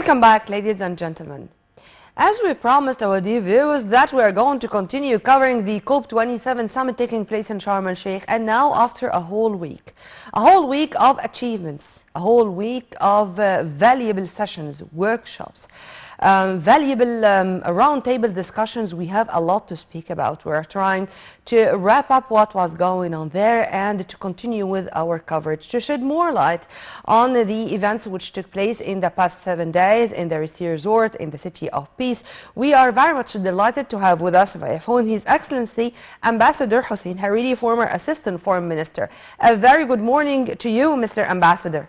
Welcome back, ladies and gentlemen. As we promised our dear viewers that we are going to continue covering the COP27 summit taking place in Sharm el-Sheikh, and now after a whole week of achievements, a whole week of valuable sessions, workshops, valuable roundtable discussions, we have a lot to speak about. We're trying to wrap up what was going on there and to continue with our coverage, to shed more light on the events which took place in the past 7 days in the Haridi resort in the city of Peace. We are very much delighted to have with us via phone His Excellency Ambassador Hussein Haridi, former Assistant Foreign Minister. A very good morning to you, Mr. Ambassador.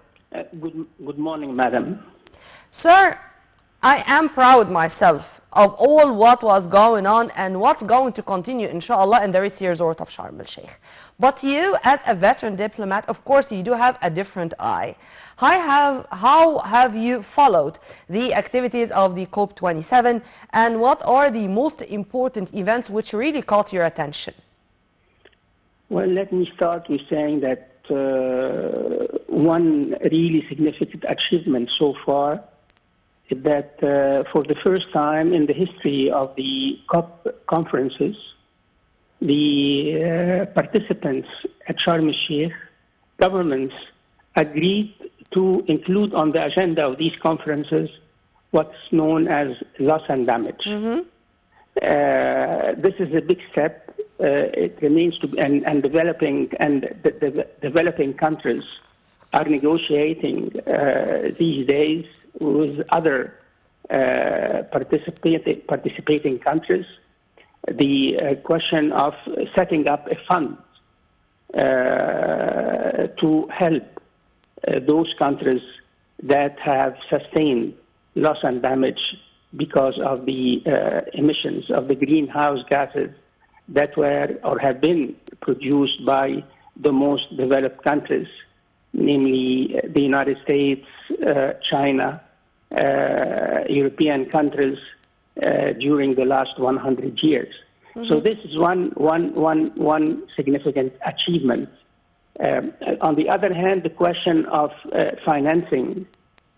Good morning, Madam. Sir, I am proud myself of all what was going on and what's going to continue, inshallah, in the Haridi resort of Sharm el-Sheikh. But you, as a veteran diplomat, of course, you do have a different eye. How have you followed the activities of the COP27, and what are the most important events which really caught your attention? Well, let me start with saying that one really significant achievement so far is that for the first time in the history of the COP conferences, the participants at Sharm el-Sheikh, governments, agreed to include on the agenda of these conferences what's known as loss and damage. This is a big step. It remains to be, and developing countries are negotiating these days with other participating countries the question of setting up a fund to help those countries that have sustained loss and damage because of the emissions of the greenhouse gases that were or have been produced by the most developed countries, namely the United States, China, European countries during the last 100 years. So this is one significant achievement. On the other hand, the question of financing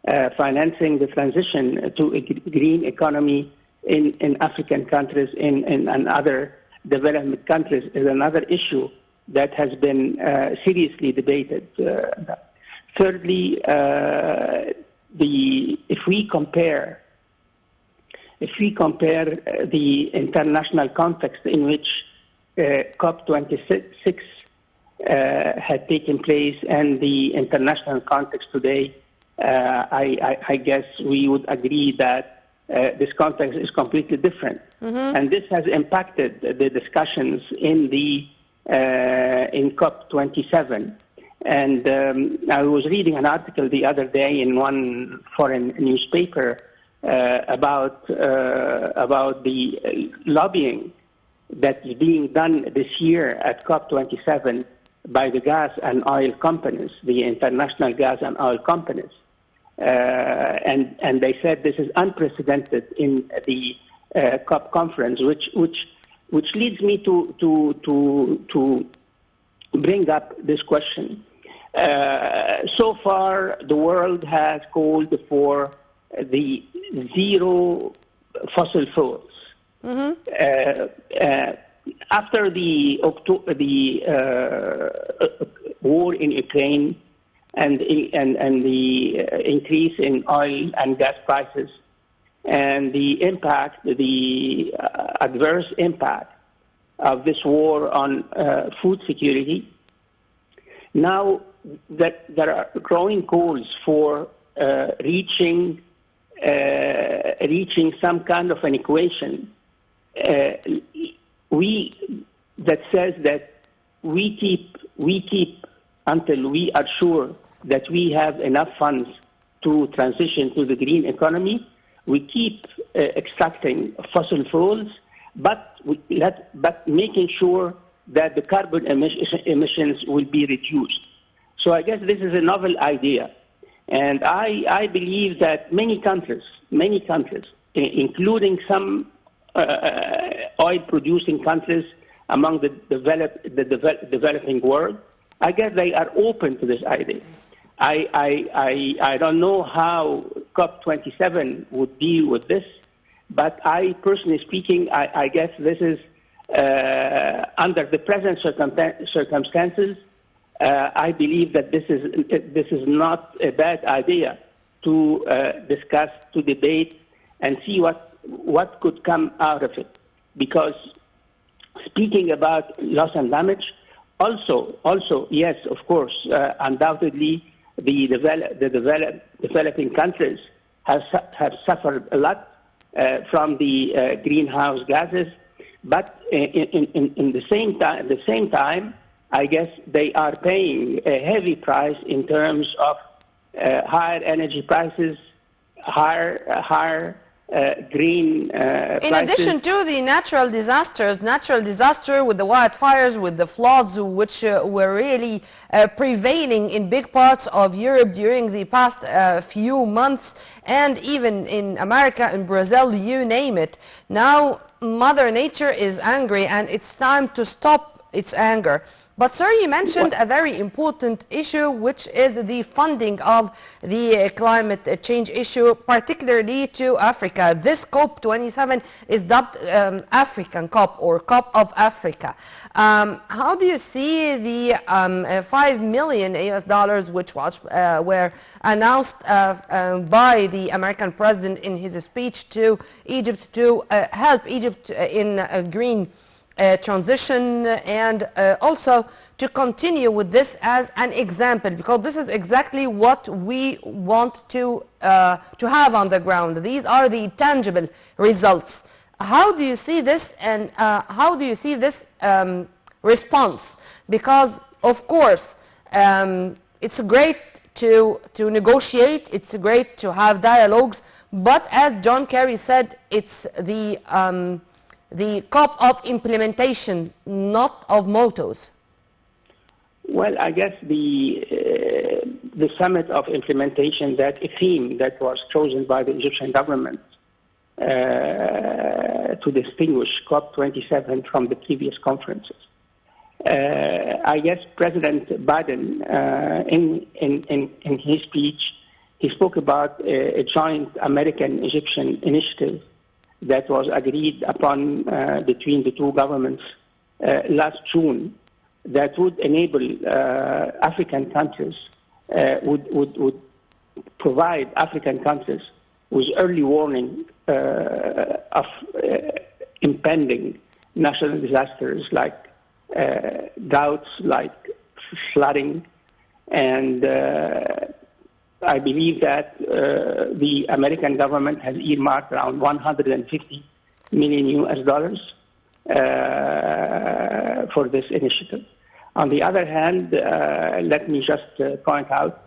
the transition to a green economy in African countries and other development countries is another issue that has been seriously debated. Thirdly, if we compare the international context in which COP26 had taken place and the international context today, I guess we would agree that this context is completely different. And this has impacted the discussions in COP27. And I was reading an article the other day in one foreign newspaper about the lobbying that is being done this year at COP27 by the gas and oil companies, the international gas and oil companies. And they said this is unprecedented in the COP conference, which leads me to bring up this question. So far, the world has called for the zero fossil fuels. After the war in Ukraine and the increase in oil and gas prices and the adverse impact of this war on food security, now that there are growing calls for reaching some kind of an equation that says that we keep until we are sure that we have enough funds to transition to the green economy. We keep extracting fossil fuels, but making sure that the carbon emissions will be reduced. So I guess this is a novel idea. And I believe that many countries, including some oil-producing countries among the developing world, I guess they are open to this idea. I don't know how COP27 would deal with this. But I, personally speaking, I guess this is, under the present circumstances, I believe that this is not a bad idea to discuss, to debate, and see what could come out of it. Because speaking about loss and damage, also yes, of course, undoubtedly, the developing countries have suffered a lot from the greenhouse gases, but in the same time, I guess they are paying a heavy price in terms of higher energy prices, higher green prices. In addition to the natural disaster with the wildfires, with the floods, which were really prevailing in big parts of Europe during the past few months, and even in America, in Brazil, you name it. Now, Mother Nature is angry, and it's time to stop its anger. But, sir, you mentioned a very important issue, which is the funding of the climate change issue, particularly to Africa. This COP27 is dubbed African COP, or COP of Africa. How do you see the $5 million US which were announced by the American president in his speech to Egypt to help Egypt in a green transition, and also to continue with this as an example, because this is exactly what we want to have on the ground. These are the tangible results. How do you see this, and how do you see this response? Because, of course, it's great to negotiate, it's great to have dialogues, but as John Kerry said, it's the COP of implementation, not of mottos. Well, I guess the summit of implementation, that a theme that was chosen by the Egyptian government to distinguish COP27 from the previous conferences. I guess President Biden, in his speech, he spoke about a joint American-Egyptian initiative that was agreed upon between the two governments last June, that would enable African countries, would provide African countries with early warning of impending national disasters like droughts, like flooding, and I believe that the American government has earmarked around $150 million US for this initiative. On the other hand, let me just point out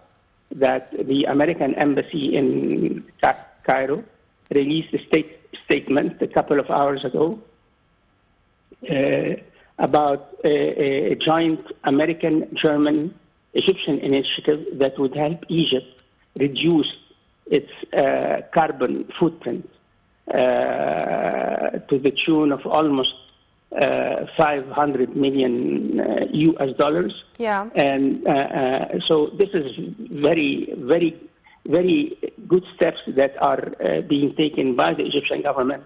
that the American embassy in Cairo released a statement a couple of hours ago about a joint American-German-Egyptian initiative that would help Egypt reduce its carbon footprint to the tune of almost $500 million US. Yeah. And so this is very, very, very good steps that are being taken by the Egyptian government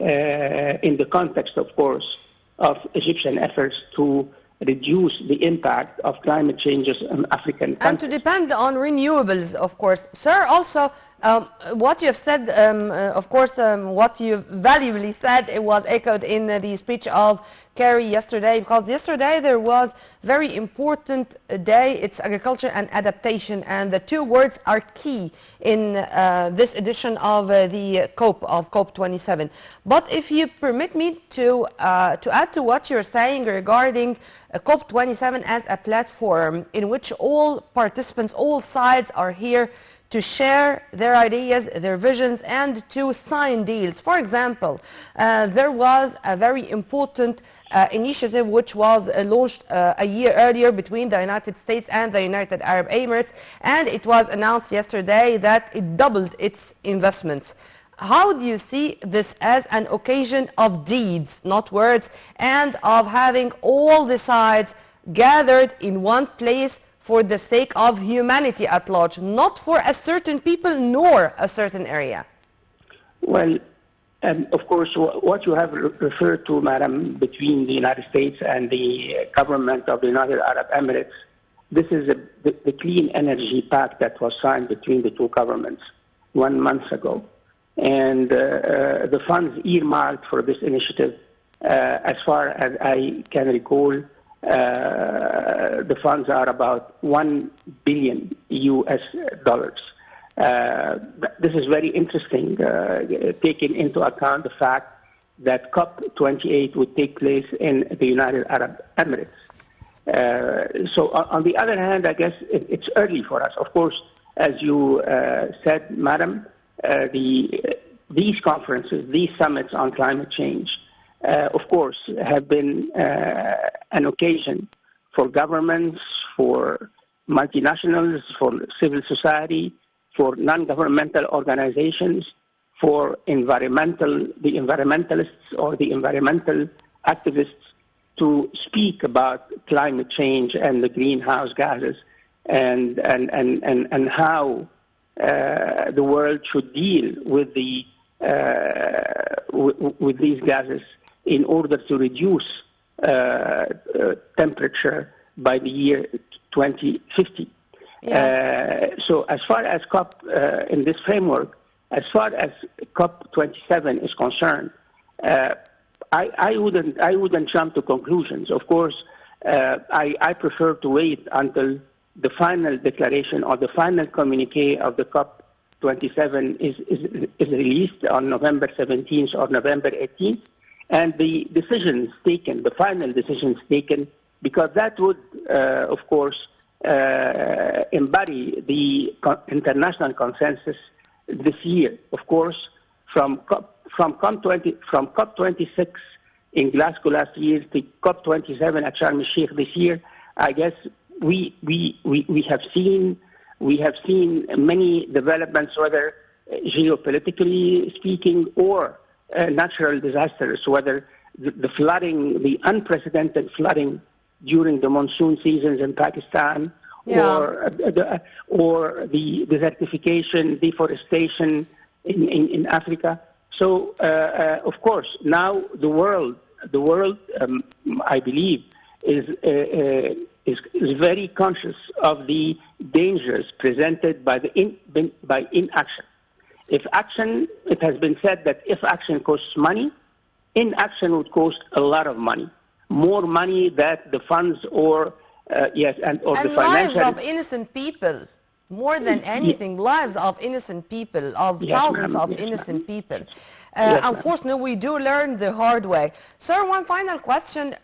in the context, of course, of Egyptian efforts to reduce the impact of climate changes in African countries. And to depend on renewables, of course. Sir, also, what you have said, of course, what you valuably said, it was echoed in the speech of Kerry yesterday, because yesterday there was very important day, it's agriculture and adaptation, and the two words are key in this edition of the COP, of COP27. But if you permit me to add to what you're saying regarding COP27 as a platform in which all participants, all sides are here to share their ideas, their visions, and to sign deals. For example, there was a very important initiative which was launched a year earlier between the United States and the United Arab Emirates, and it was announced yesterday that it doubled its investments. How do you see this as an occasion of deeds, not words, and of having all the sides gathered in one place for the sake of humanity at large, not for a certain people nor a certain area? Well, of course, what you have referred to, Madam, between the United States and the government of the United Arab Emirates, this is the Clean Energy Pact that was signed between the two governments 1 month ago. And the funds earmarked for this initiative, as far as I can recall, the funds are about $1 billion US. This is very interesting, taking into account the fact that COP28 would take place in the United Arab Emirates. So on the other hand, I guess it's early for us. Of course, as you said, Madam, these conferences, these summits on climate change, of course, have been an occasion for governments, for multinationals, for civil society, for non-governmental organizations, for the environmentalists or the environmental activists to speak about climate change and the greenhouse gases and how the world should deal with with these gases in order to reduce temperature by the year 2050. Yeah. So as far as COP in this framework, as far as COP27 is concerned, I wouldn't jump to conclusions. Of course, I prefer to wait until the final declaration or the final communique of the COP27 is released on November 17th or November 18th, and the decisions taken, the final decisions taken, because that would, of course, embody the international consensus this year. Of course, from COP26 in Glasgow last year to COP27 at Sharm el-Sheikh this year, I guess we have seen many developments, whether geopolitically speaking or natural disasters, whether the flooding, the unprecedented flooding during the monsoon seasons in Pakistan, or the desertification, deforestation in Africa. So, of course, now the world, I believe, is very conscious of the dangers presented by inaction. If action, it has been said that if action costs money, inaction would cost a lot of money, more money than the funds or the financial. Lives of innocent people, more than anything, lives of innocent people, of thousands of innocent people. Unfortunately, we do learn the hard way. Sir, one final question.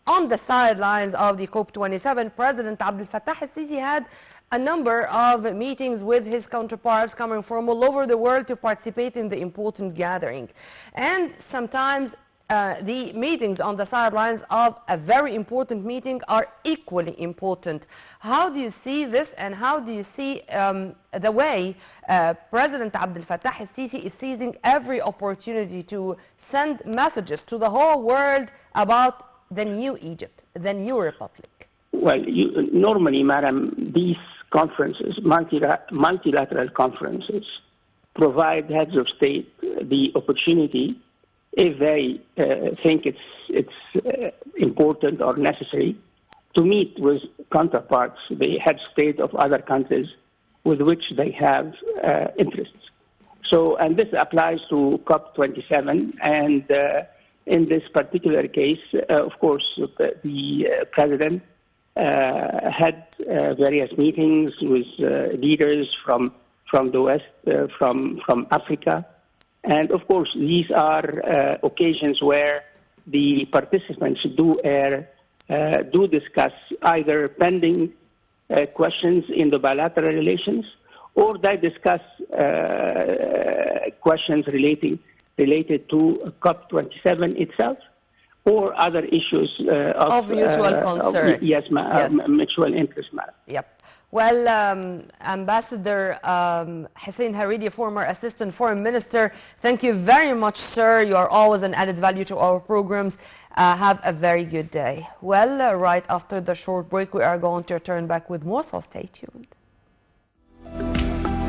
On the sidelines of the COP27, President Abdel Fattah al-Sisi had a number of meetings with his counterparts coming from all over the world to participate in the important gathering. And sometimes the meetings on the sidelines of a very important meeting are equally important. How do you see this, and how do you see the way President Abdel Fattah al-Sisi is seizing every opportunity to send messages to the whole world about the new Egypt, the new republic? Well, normally, Madam, these conferences, multilateral conferences, provide heads of state the opportunity, if they think it's important or necessary, to meet with counterparts, the head state of other countries with which they have interests. So, and this applies to COP27, and in this particular case, of course, the president had various meetings with leaders from the West, from Africa. And of course, these are occasions where the participants do discuss either pending questions in the bilateral relations, or they discuss questions related to COP27 itself, or other issues Of mutual concern. yes, Yes. mutual interest, madam. Yep. Well, Ambassador Hussein Haridi, former Assistant Foreign Minister, thank you very much, sir. You are always an added value to our programs. Have a very good day. Well, right after the short break, we are going to return back with more, so stay tuned.